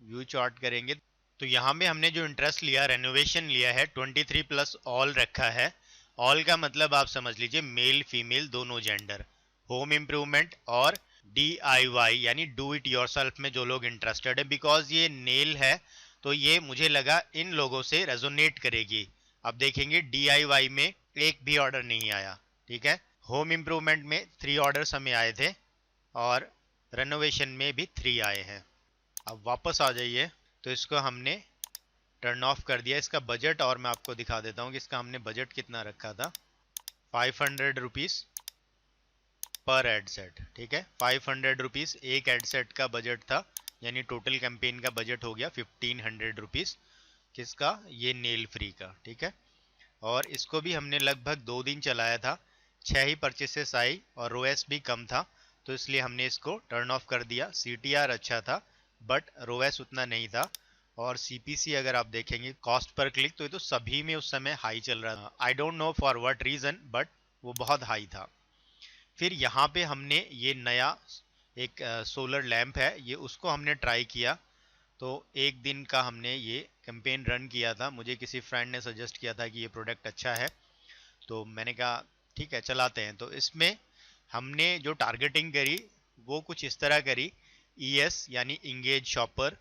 व्यू चार्ट करेंगे तो यहाँ में हमने जो इंटरेस्ट लिया, रेनोवेशन लिया है 23 प्लस ऑल रखा है। ऑल का मतलब आप समझ लीजिए मेल फीमेल दोनों जेंडर, होम इम्प्रूवमेंट और DIY यानी डू इट योरसेल्फ में जो लोग इंटरेस्टेड है, बिकॉज ये नेल है तो ये मुझे लगा इन लोगों से रेजोनेट करेगी। अब देखेंगे DIY में एक भी ऑर्डर नहीं आया, ठीक है, होम इम्प्रूवमेंट में 3 ऑर्डर्स हमें आए थे, और रेनोवेशन में भी 3 आए हैं। अब वापस आ जाइए, तो इसको हमने टर्न ऑफ कर दिया, इसका बजट और मैं आपको दिखा देता हूँ कि इसका हमने बजट कितना रखा था, 500 रुपीज़ पर एड सेट, ठीक है, 500 रुपीज़ एक एड सेट का बजट था, यानी टोटल कैंपेन का बजट हो गया 1500 रुपीज़, किसका, ये नेल फ्री का, ठीक है। और इसको भी हमने लगभग 2 दिन चलाया था, 6 ही परचेसेस आई, और रोएस भी कम था, तो इसलिए हमने इसको टर्न ऑफ कर दिया। CTR अच्छा था, बट रोएस उतना नहीं था, और CPC अगर आप देखेंगे कॉस्ट पर क्लिक, तो ये तो सभी में उस समय हाई चल रहा था, I don't know for what reason, but वो बहुत हाई था। फिर यहाँ पे हमने ये नया एक सोलर लैंप है, ये उसको हमने ट्राई किया, तो एक दिन का हमने ये कैंपेन रन किया था, मुझे किसी फ्रेंड ने सजेस्ट किया था कि ये प्रोडक्ट अच्छा है, तो मैंने कहा ठीक है चलाते हैं। तो इसमें हमने जो टारगेटिंग करी वो कुछ इस तरह करी, ES यानी इंगेज शॉपर,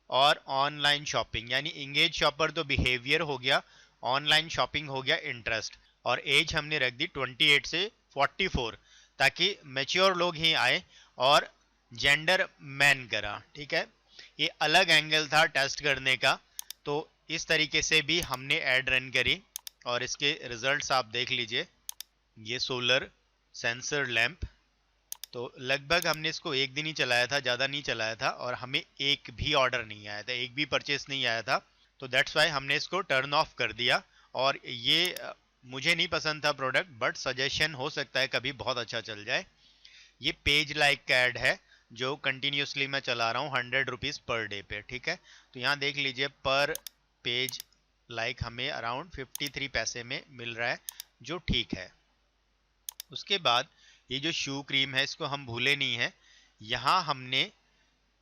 और ऑनलाइन शॉपिंग, यानी इंगेज शॉपर तो बिहेवियर हो गया, ऑनलाइन शॉपिंग हो गया इंटरेस्ट, और एज हमने रख दी 28 से 44, ताकि मैच्योर लोग ही आए, और जेंडर मैन करा, ठीक है। ये अलग एंगल था टेस्ट करने का, तो इस तरीके से भी हमने ऐड रन करी, और इसके रिजल्ट्स आप देख लीजिए, ये सोलर सेंसर लैंप, तो लगभग हमने इसको एक दिन ही चलाया था, ज़्यादा नहीं चलाया था, और हमें एक भी ऑर्डर नहीं आया था, एक भी परचेस नहीं आया था, तो दैट्स वाई हमने इसको टर्न ऑफ कर दिया। और ये मुझे नहीं पसंद था प्रोडक्ट, बट सजेशन हो सकता है कभी बहुत अच्छा चल जाए। ये पेज लाइक का ऐड है जो कंटिन्यूसली मैं चला रहा हूँ 100 रुपीज़ पर डे पे, ठीक है। तो यहाँ देख लीजिए पर पेज लाइक हमें अराउंड 53 पैसे में मिल रहा है, जो ठीक है। उसके बाद ये जो शू क्रीम है इसको हम भूले नहीं है, यहाँ हमने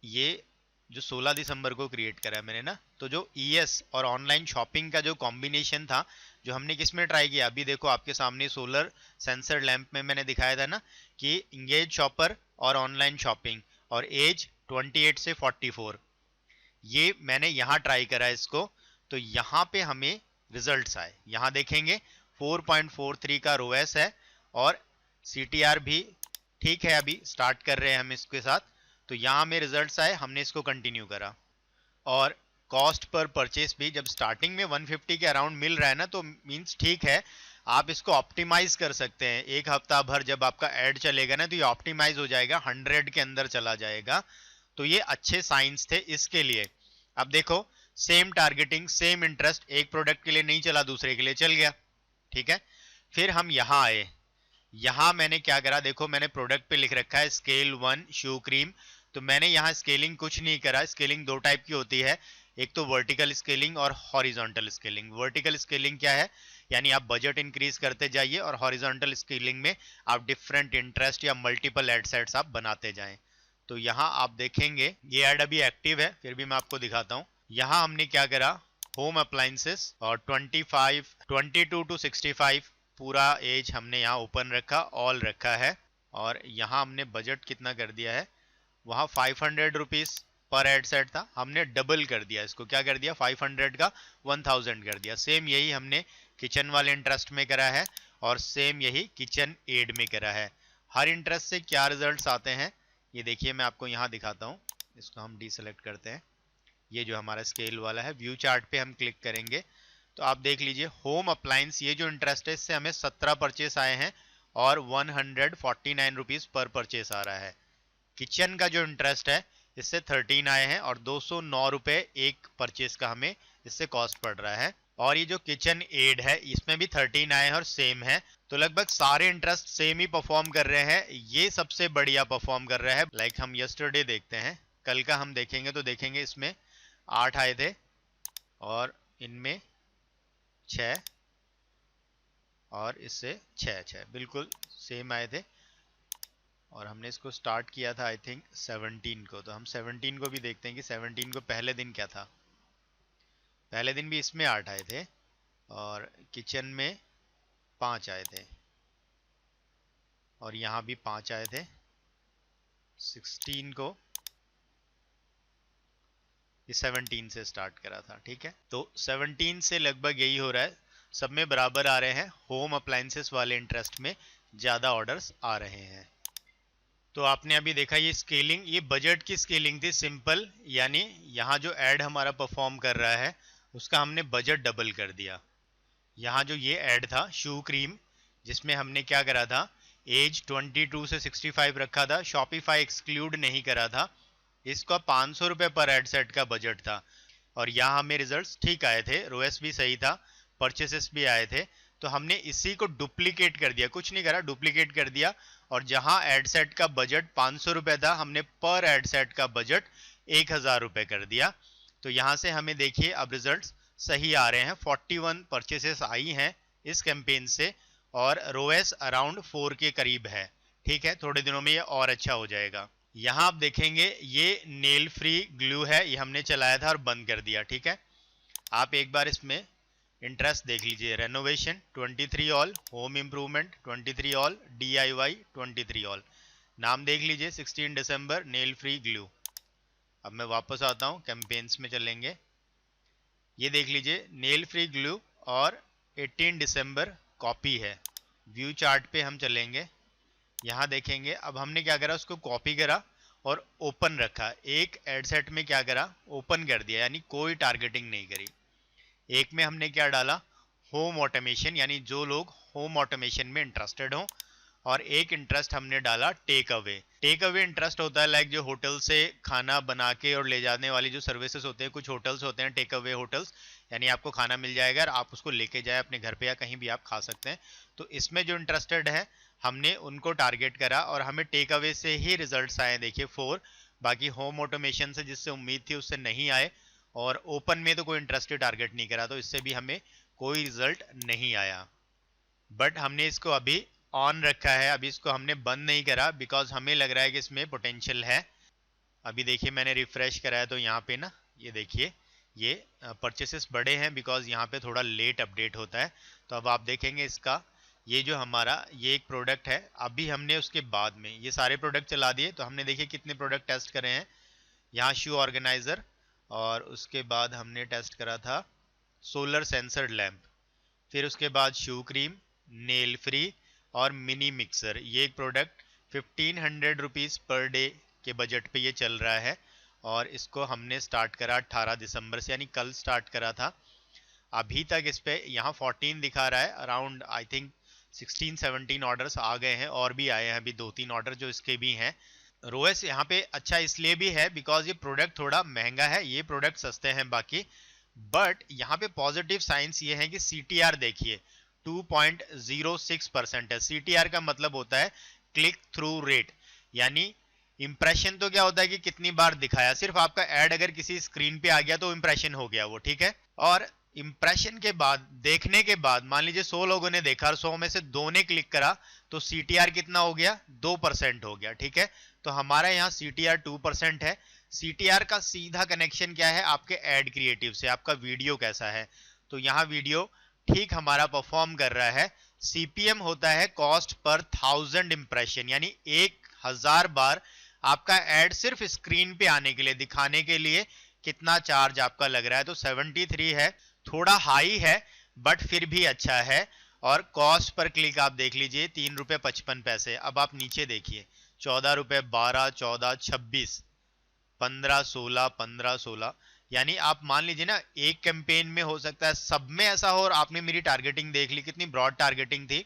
ये जो 16 दिसंबर को क्रिएट करा है मैंने ना, तो जो ES और ऑनलाइन शॉपिंग का जो कॉम्बिनेशन था, जो हमने किस में ट्राई किया, अभी देखो आपके सामने सोलर सेंसर लैंप में मैंने दिखाया था ना कि इंगेज शॉपर और ऑनलाइन शॉपिंग, और एज 28 से 44, ये मैंने यहाँ ट्राई करा इसको, तो यहाँ पे हमें रिजल्ट्स आए, यहाँ देखेंगे 4.43 का रोएस है, और CTR भी ठीक है, अभी स्टार्ट कर रहे हैं हम इसके साथ, तो यहाँ में रिजल्ट्स आए, हमने इसको कंटिन्यू करा, और कॉस्ट पर परचेस भी जब स्टार्टिंग में 150 के अराउंड मिल रहा है ना, तो मींस ठीक है, आप इसको ऑप्टिमाइज कर सकते हैं। एक हफ्ता भर जब आपका एड चलेगा ना, तो ये ऑप्टिमाइज हो जाएगा, 100 के अंदर चला जाएगा। तो ये अच्छे साइंस थे इसके लिए। अब देखो, सेम टारगेटिंग, सेम इंटरेस्ट, एक प्रोडक्ट के लिए नहीं चला, दूसरे के लिए चल गया, ठीक है। फिर हम यहाँ आए, यहाँ मैंने क्या करा, देखो मैंने प्रोडक्ट पे लिख रखा है स्केल 1 शू क्रीम, तो मैंने यहाँ स्केलिंग कुछ नहीं करा। स्केलिंग दो टाइप की होती है, एक तो वर्टिकल स्केलिंग और हॉरिजॉन्टल स्केलिंग। वर्टिकल स्केलिंग क्या है, यानी आप बजट इंक्रीज करते जाइए, और हॉरिजॉन्टल स्केलिंग में आप डिफरेंट इंटरेस्ट या मल्टीपल एड सेट्स आप बनाते जाएं। तो यहाँ आप देखेंगे ये एड अभी एक्टिव है, फिर भी मैं आपको दिखाता हूँ। यहाँ हमने क्या करा, होम अप्लायंसेस और 22 टू 65 पूरा एज हमने यहाँ ओपन रखा, ऑल रखा है। और यहाँ हमने बजट कितना कर दिया है, वहाँ 500 रुपीज पर एड सेट था, हमने डबल कर दिया इसको। क्या कर दिया, 500 का 1000 कर दिया। सेम यही हमने किचन वाले इंटरेस्ट में करा है, और सेम यही किचन एड में करा है। हर इंटरेस्ट से क्या रिजल्ट्स आते हैं ये देखिए, मैं आपको यहाँ दिखाता हूँ। इसको हम डीसेलेक्ट करते हैं, ये जो हमारा स्केल वाला है, व्यू चार्ट पे हम क्लिक करेंगे तो आप देख लीजिए, होम अप्लायंस ये जो इंटरेस्ट है, इससे हमें 17 परचेस आए हैं और 149 रुपीज पर परचेस आ रहा है। किचन का जो इंटरेस्ट है, इससे 13 आए हैं और 209 रुपए एक परचेस का हमें इससे कॉस्ट पड़ रहा है। और ये जो किचन एड है, इसमें भी 13 आए हैं और सेम है। तो लगभग सारे इंटरेस्ट सेम ही परफॉर्म कर रहे हैं, ये सबसे बढ़िया परफॉर्म कर रहा है। लाइक हम यस्टरडे देखते हैं, कल का हम देखेंगे तो देखेंगे इसमें 8 आए थे और इनमें 6 और इससे 6 बिल्कुल सेम आए थे। और हमने इसको स्टार्ट किया था आई थिंक 17 को, तो हम 17 को भी देखते हैं कि 17 को पहले दिन क्या था। पहले दिन भी इसमें 8 आए थे और किचन में 5 आए थे और यहाँ भी 5 आए थे। 16 को, ये 17 से स्टार्ट करा था, ठीक है। तो 17 से लगभग यही हो रहा है, सब में बराबर आ रहे हैं। होम अप्लायंसेस वाले इंटरेस्ट में ज़्यादा ऑर्डर्स आ रहे हैं। तो आपने अभी देखा ये स्केलिंग, ये बजट की स्केलिंग थी सिंपल, यानी यहाँ जो ऐड हमारा परफॉर्म कर रहा है उसका हमने बजट डबल कर दिया। यहाँ जो ये ऐड था शू क्रीम, जिसमें हमने क्या करा था, एज 22 से 65 रखा था, शॉपिफाई एक्सक्लूड नहीं करा था, इसका 500 रुपये पर एड सेट का बजट था। और यहाँ हमें रिजल्ट्स ठीक आए थे, रोएस भी सही था, परचेसेस भी आए थे। तो हमने इसी को डुप्लीकेट कर दिया, कुछ नहीं करा, डुप्लीकेट कर दिया। और जहां एड सेट का बजट 500 रुपए था, हमने पर एड सेट का बजट 1000 रुपए कर दिया। तो यहां से हमें देखिए अब रिजल्ट्स सही आ रहे हैं। 41 परचेसेस आई हैं इस कैंपेन से और रोएस अराउंड 4 के करीब है, ठीक है। थोड़े दिनों में ये और अच्छा हो जाएगा। यहाँ आप देखेंगे ये नेल फ्री ग्लू है, ये हमने चलाया था और बंद कर दिया, ठीक है। आप एक बार इसमें इंटरेस्ट देख लीजिए, renovation 23 all, home improvement 23 all, DIY 23 all. नाम देख लीजिए 16 दिसंबर नेल फ्री ग्लू। अब मैं वापस आता हूँ, कैंपेन्स में चलेंगे, ये देख लीजिए नेल फ्री ग्लू और 18 दिसंबर कॉपी है। व्यू चार्ट पे हम चलेंगे, यहाँ देखेंगे अब हमने क्या करा, उसको कॉपी करा और ओपन रखा। एक एड सेट में क्या करा, ओपन कर दिया, यानी कोई टारगेटिंग नहीं करी। एक में हमने क्या डाला, होम ऑटोमेशन, यानी जो लोग होम ऑटोमेशन में इंटरेस्टेड हो। और एक इंटरेस्ट हमने डाला take away. Take away interest होता है लाइक जो होटल से खाना बना के और ले जाने वाली जो सर्विसेज होते हैं, कुछ होटल्स होते हैं टेक अवे होटल्स, यानी आपको खाना मिल जाएगा और आप उसको लेके जाए अपने घर पे या कहीं भी आप खा सकते हैं। तो इसमें जो इंटरेस्टेड है हमने उनको टारगेट करा और हमें टेक अवे से ही रिजल्ट्स आए, देखिए 4। बाकी होम ऑटोमेशन से जिससे उम्मीद थी उससे नहीं आए, और ओपन में तो कोई इंटरेस्टेड टारगेट नहीं करा, तो इससे भी हमें कोई रिजल्ट नहीं आया। बट हमने इसको अभी ऑन रखा है, अभी इसको हमने बंद नहीं करा, बिकॉज हमें लग रहा है कि इसमें पोटेंशियल है। अभी देखिए मैंने रिफ्रेश कराया तो यहाँ पे ना, ये देखिए ये परचेसेस बड़े हैं, बिकॉज यहाँ पे थोड़ा लेट अपडेट होता है। तो अब आप देखेंगे इसका, ये जो हमारा ये एक प्रोडक्ट है, अभी हमने उसके बाद में ये सारे प्रोडक्ट चला दिए, तो हमने देखिए कितने प्रोडक्ट टेस्ट करे हैं। यहाँ शू ऑर्गेनाइजर, और उसके बाद हमने टेस्ट करा था सोलर सेंसर लैंप, फिर उसके बाद शू क्रीम, नेल फ्री और मिनी मिक्सर। ये एक प्रोडक्ट 1500 रुपीज़ पर डे के बजट पे ये चल रहा है। और इसको हमने स्टार्ट करा 18 दिसंबर से, यानी कल स्टार्ट करा था। अभी तक इस पे यहाँ 14 दिखा रहा है, अराउंड आई थिंक 16-17 ऑर्डर्स आ गए हैं, और भी आए हैं अभी 2-3 ऑर्डर जो इसके भी हैं। रोएस यहाँ पे अच्छा इसलिए भी है बिकॉज ये प्रोडक्ट थोड़ा महंगा है, ये प्रोडक्ट सस्ते हैं बाकी। बट यहाँ पे पॉजिटिव साइंस ये है कि CTR देखिए 2.06% है। CTR का मतलब होता है क्लिक थ्रू रेट, यानी इंप्रेशन तो क्या होता है कि कितनी बार दिखाया, सिर्फ आपका ऐड अगर किसी स्क्रीन पे आ गया तो इंप्रेशन हो गया वो, ठीक है। और इंप्रेशन के बाद, देखने के बाद मान लीजिए 100 लोगों ने देखा और 100 में से 2 ने क्लिक करा, तो CTR कितना हो गया, 2% हो गया, ठीक है। तो हमारा यहाँ CTR 2% है। CTR का सीधा कनेक्शन क्या है, आपके एड क्रिएटिव से, आपका वीडियो कैसा है। तो यहाँ वीडियो ठीक हमारा परफॉर्म कर रहा है। CPM होता है कॉस्ट पर 1000 इंप्रेशन, यानी 1000 बार आपका एड सिर्फ स्क्रीन पे आने के लिए, दिखाने के लिए कितना चार्ज आपका लग रहा है। तो 73 है, थोड़ा हाई है बट फिर भी अच्छा है। और कॉस्ट पर क्लिक आप देख लीजिए 3 रुपए 55 पैसे। अब आप नीचे देखिए 14 रुपए, 12, 14, 26, 15, 16, 15, 16, यानी आप मान लीजिए ना एक कैंपेन में हो सकता है सब में ऐसा हो। और आपने मेरी टारगेटिंग देख ली, कितनी ब्रॉड टारगेटिंग थी,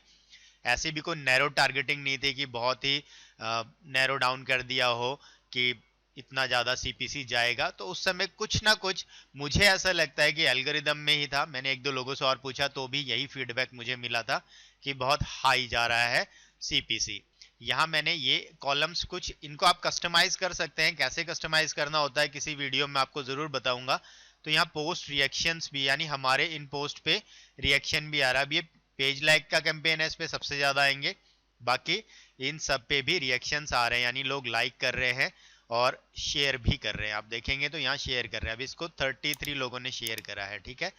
ऐसी भी कोई नैरो टारगेटिंग नहीं थी कि बहुत ही नैरो डाउन कर दिया हो कि इतना ज़्यादा CPC जाएगा। तो उस समय कुछ ना कुछ मुझे ऐसा लगता है कि एल्गोरिदम में ही था। मैंने 1-2 लोगों से और पूछा तो भी यही फीडबैक मुझे मिला था कि बहुत हाई जा रहा है CPC। यहाँ मैंने ये कॉलम्स कुछ, इनको आप कस्टमाइज कर सकते हैं, कैसे कस्टमाइज करना होता है किसी वीडियो में आपको ज़रूर बताऊंगा। तो यहाँ पोस्ट रिएक्शंस भी, यानी हमारे इन पोस्ट पे रिएक्शन भी आ रहा है। अब ये पेज लाइक का कैंपेन है, इस पे सबसे ज़्यादा आएंगे, बाकी इन सब पे भी रिएक्शंस आ रहे हैं, यानी लोग लाइक कर रहे हैं और शेयर भी कर रहे हैं। आप देखेंगे तो यहाँ शेयर कर रहे हैं, अभी इसको 33 लोगों ने शेयर करा है, ठीक है।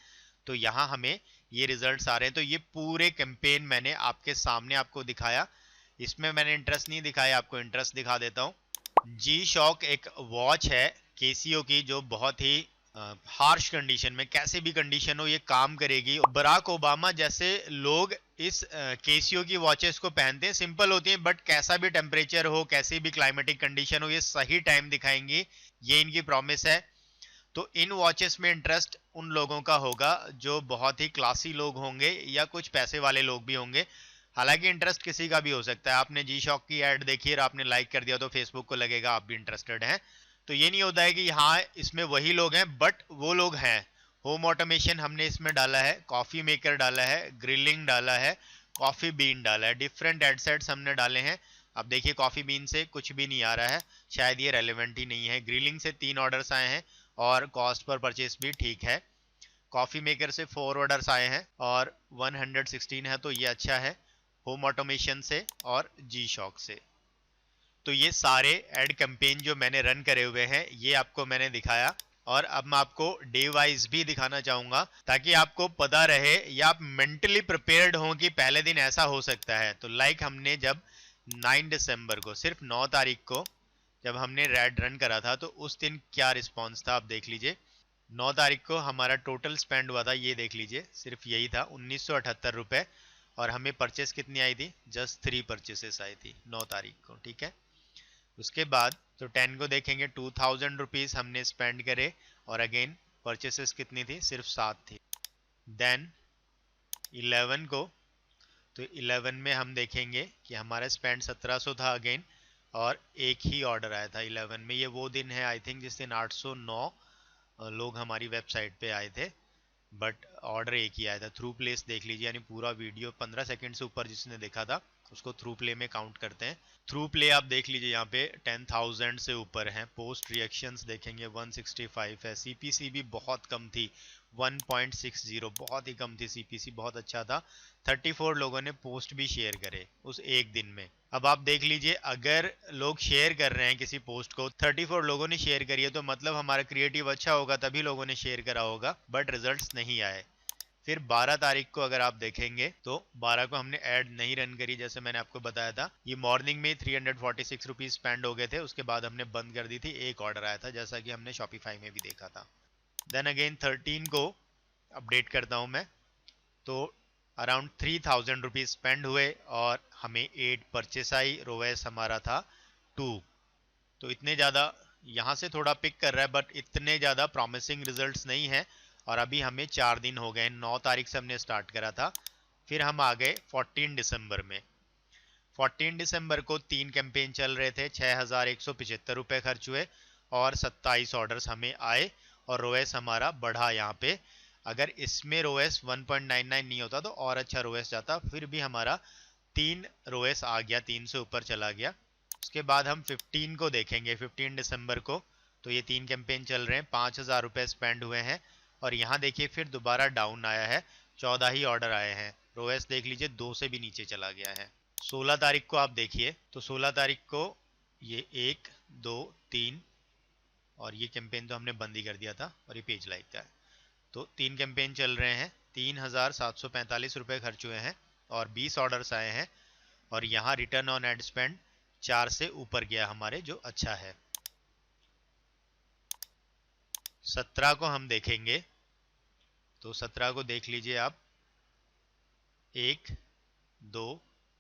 तो यहाँ हमें ये रिजल्ट्स आ रहे हैं। तो ये पूरे कैंपेन मैंने आपके सामने आपको दिखाया, इसमें मैंने इंटरेस्ट नहीं दिखाया, आपको इंटरेस्ट दिखा देता हूँ। G-Shock एक वॉच है केसीओ की, जो बहुत ही हार्श कंडीशन में, कैसे भी कंडीशन हो ये काम करेगी। बराक ओबामा जैसे लोग इस केसीओ की वॉचेस को पहनते हैं, सिंपल होती हैं बट कैसा भी टेम्परेचर हो, कैसी भी क्लाइमेटिक कंडीशन हो, ये सही टाइम दिखाएंगी, ये इनकी प्रॉमिस है। तो इन वॉचेस में इंटरेस्ट उन लोगों का होगा जो बहुत ही क्लासी लोग होंगे या कुछ पैसे वाले लोग भी होंगे। हालांकि इंटरेस्ट किसी का भी हो सकता है, आपने G-Shock की ऐड देखी और आपने लाइक कर दिया तो फेसबुक को लगेगा आप भी इंटरेस्टेड हैं। तो ये नहीं होता है कि हाँ इसमें वही लोग हैं, बट वो लोग हैं। होम ऑटोमेशन हमने इसमें डाला है, कॉफी मेकर डाला है, ग्रिलिंग डाला है, कॉफी बीन डाला है, डिफरेंट एडसेट्स हमने डाले हैं। अब देखिए कॉफी बीन से कुछ भी नहीं आ रहा है, शायद ये रेलेवेंट ही नहीं है। ग्रिलिंग से 3 ऑर्डर्स आए हैं और कॉस्ट पर परचेस भी ठीक है। कॉफी मेकर से 4 ऑर्डर्स आए हैं और 116 है, तो ये अच्छा है। होम ऑटोमेशन से और G-Shock से। तो ये सारे एड कैंपेन जो मैंने रन करे हुए हैं ये आपको मैंने दिखाया। और अब मैं आपको डे वाइज भी दिखाना चाहूंगा ताकि आपको पता रहे या आप मेंटली प्रिपेयर्ड हो कि पहले दिन ऐसा हो सकता है। तो लाइक हमने जब 9 दिसंबर को, सिर्फ 9 तारीख को जब हमने रेड रन करा था, तो उस दिन क्या रिस्पॉन्स था आप देख लीजिए। 9 तारीख को हमारा टोटल स्पेंड हुआ था, ये देख लीजिए, सिर्फ यही था 1978 रुपए। और हमें परचेस कितनी आई थी, जस्ट 3 परचेसेस आई थी 9 तारीख को, ठीक है। उसके बाद तो 10 को देखेंगे 2000 रुपीज हमने स्पेंड करे और अगेन परचेसेस कितनी थी, सिर्फ 7 थी। देन 11 को, तो 11 में हम देखेंगे कि हमारा स्पेंड 1700 था अगेन, और एक ही ऑर्डर आया था 11 में। ये वो दिन है आई थिंक जिस दिन 809 लोग हमारी वेबसाइट पे आए थे, बट ऑर्डर एक ही आया था। थ्रू प्लेस देख लीजिए, यानी पूरा वीडियो 15 सेकंड से ऊपर जिसने देखा था उसको थ्रू प्ले में काउंट करते हैं। थ्रू प्ले आप देख लीजिए यहाँ पे 10,000 से ऊपर हैं। पोस्ट रिएक्शंस देखेंगे 165 है। CPC भी बहुत कम थी 1.60, बहुत ही कम थी CPC, बहुत अच्छा था। 34 लोगों ने पोस्ट भी शेयर करे उस एक दिन में। अब आप देख लीजिए अगर लोग शेयर कर रहे हैं किसी पोस्ट को, 34 लोगों ने शेयर करी है, तो मतलब हमारा क्रिएटिव अच्छा होगा तभी लोगों ने शेयर करा होगा, बट रिजल्ट्स नहीं आए। फिर 12 तारीख को अगर आप देखेंगे तो 12 को हमने ऐड नहीं रन करी, जैसे मैंने आपको बताया था। ये मॉर्निंग में 346 रुपीज स्पेंड हो गए थे, उसके बाद हमने बंद कर दी थी। एक ऑर्डर आया था जैसा कि हमने शॉपिफाई में भी देखा था। देन अगेन 13 को अपडेट करता हूं मैं, तो अराउंड 3000 रुपीज स्पेंड हुए और हमें 8 परचेस आई। रोएस हमारा था 2। तो इतने ज़्यादा यहाँ से थोड़ा पिक कर रहा है बट इतने ज़्यादा प्रॉमिसिंग रिजल्ट्स नहीं है। और अभी हमें 4 दिन हो गए, 9 तारीख से हमने स्टार्ट करा था। फिर हम आ गए 14 दिसंबर में। 14 दिसंबर को 3 कैंपेन चल रहे थे, 6,175 रुपये खर्च हुए और 27 ऑर्डर्स हमें आए और रोएस हमारा बढ़ा यहाँ पे। अगर इसमें रोएस 1.99 नहीं होता तो और अच्छा रोएस जाता, फिर भी हमारा 3 रोएस आ गया, 3 से ऊपर चला गया। उसके बाद हम 15 को देखेंगे, 15 दिसंबर को। तो ये 3 कैंपेन चल रहे हैं, 5,000 रुपये स्पेंड हुए हैं और यहाँ देखिए फिर दोबारा डाउन आया है, 14 ही ऑर्डर आए हैं। रोएस देख लीजिए 2 से भी नीचे चला गया है। 16 तारीख को आप देखिए तो 16 तारीख को ये 1 2 3 और ये कैंपेन तो हमने बंद ही कर दिया था और ये पेज लाइक का है। तो 3 कैंपेन चल रहे हैं, 3,745 रुपये खर्च हुए हैं और 20 ऑर्डर्स आए हैं और यहाँ रिटर्न ऑन एड स्पेंड 4 से ऊपर गया हमारे, जो अच्छा है। 17 को हम देखेंगे तो 17 को देख लीजिए आप, 1 2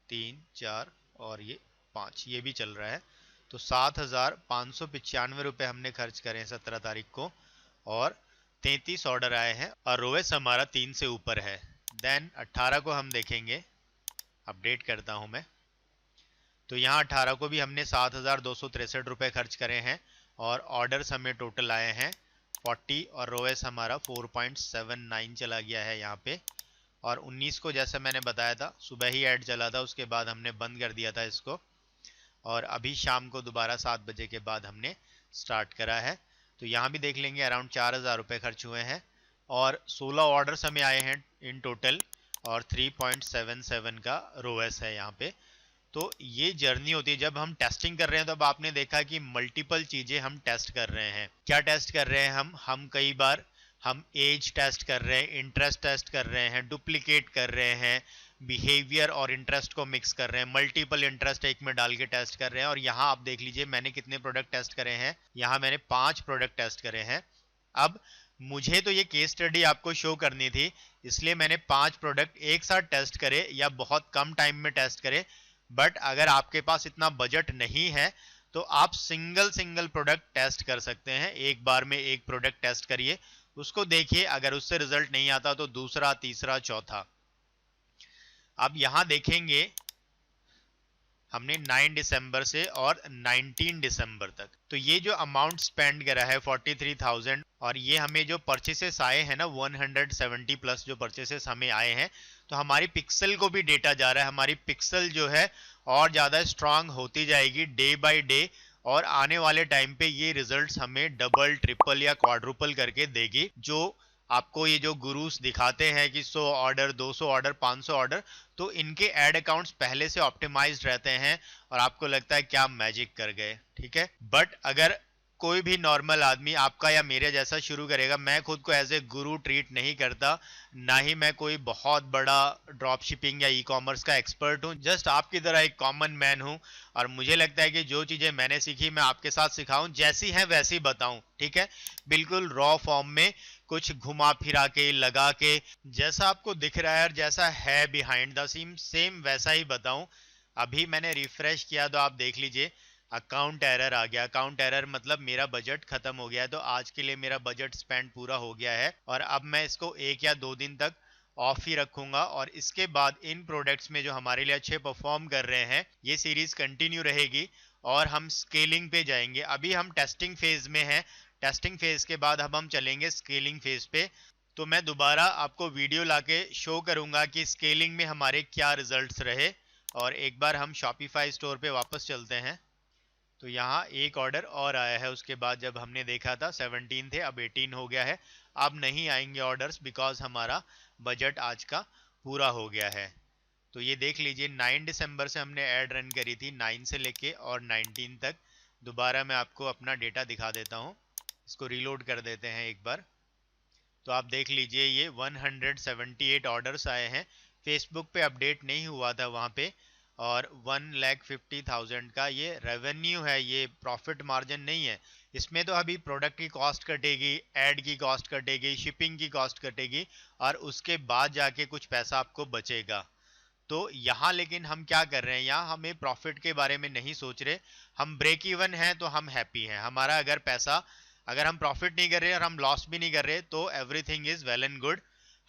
3 4 और ये 5, ये भी चल रहा है। तो 7,595 रुपये हमने खर्च करे हैं 17 तारीख को और 33 ऑर्डर आए हैं और रोएस हमारा 3 से ऊपर है। देन 18 को हम देखेंगे, अपडेट करता हूं मैं। तो यहाँ 18 को भी हमने 7,263 रुपये खर्च करे हैं और ऑर्डर्स हमें टोटल आए हैं 40 और रोएस हमारा 4.79 चला गया है यहाँ पे। और 19 को जैसा मैंने बताया था, सुबह ही ऐड चला था, उसके बाद हमने बंद कर दिया था इसको और अभी शाम को दोबारा 7 बजे के बाद हमने स्टार्ट करा है। तो यहाँ भी देख लेंगे अराउंड 4,000 रुपये खर्च हुए हैं और 16 ऑर्डर्स हमें आए हैं इन टोटल और 3.77 का रोएस है यहाँ पे। तो ये जर्नी होती है जब हम टेस्टिंग कर रहे हैं, तब आपने देखा कि मल्टीपल चीजें हम टेस्ट कर रहे हैं। क्या टेस्ट कर रहे हैं हम कई बार हम एज टेस्ट कर रहे हैं, इंटरेस्ट टेस्ट कर रहे हैं, डुप्लीकेट कर रहे हैं, बिहेवियर और इंटरेस्ट को मिक्स कर रहे हैं, मल्टीपल इंटरेस्ट एक में डाल के टेस्ट कर रहे हैं। और यहाँ आप देख लीजिए मैंने कितने प्रोडक्ट टेस्ट करे हैं, यहाँ मैंने 5 प्रोडक्ट टेस्ट करे हैं। अब मुझे तो ये केस स्टडी आपको शो करनी थी, इसलिए मैंने 5 प्रोडक्ट एक साथ टेस्ट करे या बहुत कम टाइम में टेस्ट करे। बट अगर आपके पास इतना बजट नहीं है तो आप सिंगल प्रोडक्ट टेस्ट कर सकते हैं। एक बार में एक प्रोडक्ट टेस्ट करिए, उसको देखिए, अगर उससे रिजल्ट नहीं आता तो दूसरा, तीसरा, चौथा। अब यहां देखेंगे हमने 9 दिसंबर से और 19 दिसंबर तक, तो ये जो अमाउंट स्पेंड करा है 43,000 और ये हमें जो परचेसेस आए हैं ना 170 प्लस जो परचेसेस हमें आए हैं, तो हमारी पिक्सल को भी डेटा जा रहा है। हमारी पिक्सल जो है और ज़्यादा स्ट्रांग होती जाएगी डे बाय डे और आने वाले टाइम पे ये रिजल्ट्स हमें डबल, ट्रिपल या क्वाड्रुपल करके देगी। जो आपको ये जो गुरुस दिखाते हैं कि 100 ऑर्डर, 200 ऑर्डर, 500 ऑर्डर, तो इनके एड अकाउंट्स पहले से ऑप्टिमाइज्ड रहते हैं और आपको लगता है क्या मैजिक कर गए, ठीक है। बट अगर कोई भी नॉर्मल आदमी आपका या मेरे जैसा शुरू करेगा, मैं खुद को एज ए गुरु ट्रीट नहीं करता, ना ही मैं कोई बहुत बड़ा ड्रॉप शिपिंग या ई कॉमर्स का एक्सपर्ट हूं, जस्ट आपकी तरह एक कॉमन मैन हूं। और मुझे लगता है कि जो चीजें मैंने सीखी मैं आपके साथ सिखाऊं, जैसी है वैसी बताऊं, ठीक है, बिल्कुल रॉ फॉर्म में, कुछ घुमा फिरा के, लगा के, जैसा आपको दिख रहा है और जैसा है बिहाइंड द सीन सेम वैसा ही बताऊं। अभी मैंने रिफ्रेश किया तो आप देख लीजिए अकाउंट एरर आ गया। अकाउंट एरर मतलब मेरा बजट खत्म हो गया है, तो आज के लिए मेरा बजट स्पेंड पूरा हो गया है और अब मैं इसको 1 या 2 दिन तक ऑफ ही रखूंगा और इसके बाद इन प्रोडक्ट्स में जो हमारे लिए अच्छे परफॉर्म कर रहे हैं, ये सीरीज कंटिन्यू रहेगी और हम स्केलिंग पे जाएंगे। अभी हम टेस्टिंग फेज में हैं, टेस्टिंग फेज के बाद अब हम चलेंगे स्केलिंग फेज पे। तो मैं दोबारा आपको वीडियो लाके शो करूंगा कि स्केलिंग में हमारे क्या रिजल्ट्स रहे। और एक बार हम शॉपिफाई स्टोर पे वापस चलते हैं, तो यहाँ एक ऑर्डर और आया है उसके बाद, जब हमने देखा था 17 थे, अब 18 हो गया है। अब नहीं आएंगे ऑर्डर्स बिकॉज हमारा बजट आज का पूरा हो गया है। तो ये देख लीजिए 9 दिसंबर से हमने ऐड रन करी थी, 9 से लेके और 19 तक। दोबारा मैं आपको अपना डेटा दिखा देता हूँ, इसको रीलोड कर देते हैं एक बार। तो आप देख लीजिए ये 178 ऑर्डर्स आए हैं। फेसबुक पे अपडेट नहीं हुआ था वहाँ पे, और 1,50,000 का ये रेवेन्यू है, ये प्रॉफिट मार्जिन नहीं है। इसमें तो अभी प्रोडक्ट की कॉस्ट कटेगी, एड की कॉस्ट कटेगी, शिपिंग की कॉस्ट कटेगी और उसके बाद जाके कुछ पैसा आपको बचेगा। तो यहाँ लेकिन हम क्या कर रहे हैं, यहाँ हमें प्रॉफिट के बारे में नहीं सोच रहे, हम ब्रेक इवन हैं तो हम हैप्पी हैं। हमारा अगर पैसा, अगर हम प्रॉफिट नहीं कर रहे और हम लॉस भी नहीं कर रहे तो everything is well and good.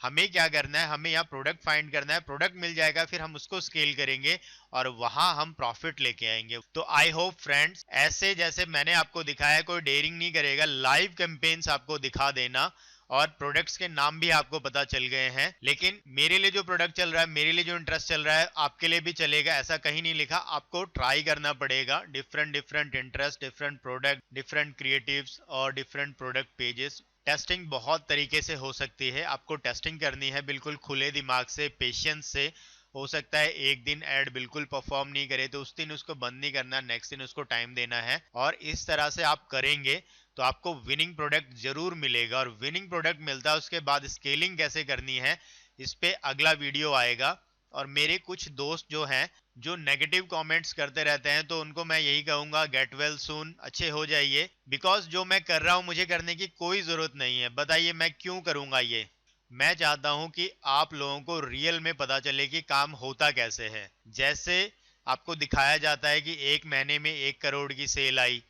हमें क्या करना है, हमें यहाँ प्रोडक्ट फाइंड करना है, प्रोडक्ट मिल जाएगा, फिर हम उसको स्केल करेंगे और वहां हम प्रॉफिट लेके आएंगे। तो आई होप फ्रेंड्स, ऐसे जैसे मैंने आपको दिखाया, कोई डेयरिंग नहीं करेगा, लाइव कैंपेन्स आपको दिखा देना और प्रोडक्ट्स के नाम भी आपको पता चल गए हैं। लेकिन मेरे लिए जो प्रोडक्ट चल रहा है, मेरे लिए जो इंटरेस्ट चल रहा है, आपके लिए भी चलेगा, ऐसा कहीं नहीं लिखा। आपको ट्राई करना पड़ेगा, different different interest, different product, different creatives और डिफरेंट प्रोडक्ट पेजेस। टेस्टिंग बहुत तरीके से हो सकती है, आपको टेस्टिंग करनी है बिल्कुल खुले दिमाग से, पेशेंस से। हो सकता है एक दिन ऐड बिल्कुल परफॉर्म नहीं करे तो उस दिन उसको बंद नहीं करना, नेक्स्ट दिन उसको टाइम देना है, और इस तरह से आप करेंगे तो आपको विनिंग प्रोडक्ट जरूर मिलेगा। और विनिंग प्रोडक्ट मिलता है, उसके बाद स्केलिंग कैसे करनी है इस पे अगला वीडियो आएगा। और मेरे कुछ दोस्त जो हैं जो नेगेटिव कमेंट्स करते रहते हैं, तो उनको मैं यही कहूंगा, गेट वेल सून, अच्छे हो जाइए। बिकॉज जो मैं कर रहा हूं मुझे करने की कोई जरूरत नहीं है। बताइए मैं क्यों करूंगा ये? मैं चाहता हूं कि आप लोगों को रियल में पता चले कि काम होता कैसे है। जैसे आपको दिखाया जाता है कि एक महीने में 1 करोड़ की सेल आई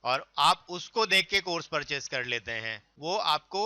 और आप उसको देख के कोर्स परचेस कर लेते हैं, वो आपको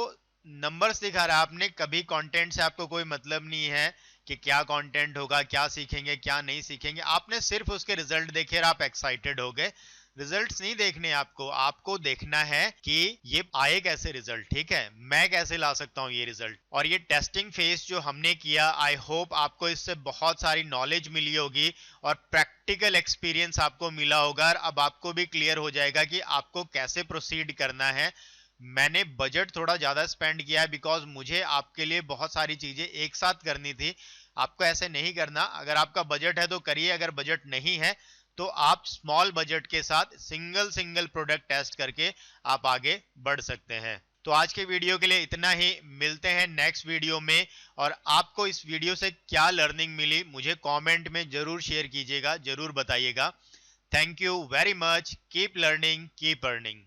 नंबर्स दिखा रहा है। आपने कभी कंटेंट से आपको कोई मतलब नहीं है कि क्या कंटेंट होगा, क्या सीखेंगे, क्या नहीं सीखेंगे। आपने सिर्फ उसके रिजल्ट देखे और आप एक्साइटेड हो गए। रिजल्ट्स नहीं देखने आपको, आपको देखना है कि ये आए कैसे रिजल्ट, ठीक है, मैं कैसे ला सकता हूँ ये रिजल्ट। और ये टेस्टिंग फेज जो हमने किया, आई होप आपको इससे बहुत सारी नॉलेज मिली होगी और प्रैक्टिकल एक्सपीरियंस आपको मिला होगा। और अब आपको भी क्लियर हो जाएगा कि आपको कैसे प्रोसीड करना है। मैंने बजट थोड़ा ज्यादा स्पेंड किया है बिकॉज मुझे आपके लिए बहुत सारी चीजें एक साथ करनी थी। आपको ऐसे नहीं करना, अगर आपका बजट है तो करिए, अगर बजट नहीं है तो आप स्मॉल बजट के साथ सिंगल सिंगल प्रोडक्ट टेस्ट करके आप आगे बढ़ सकते हैं। तो आज के वीडियो के लिए इतना ही, मिलते हैं नेक्स्ट वीडियो में। और आपको इस वीडियो से क्या लर्निंग मिली मुझे कमेंट में जरूर शेयर कीजिएगा, जरूर बताइएगा। Thank you very much, keep learning, keep earning.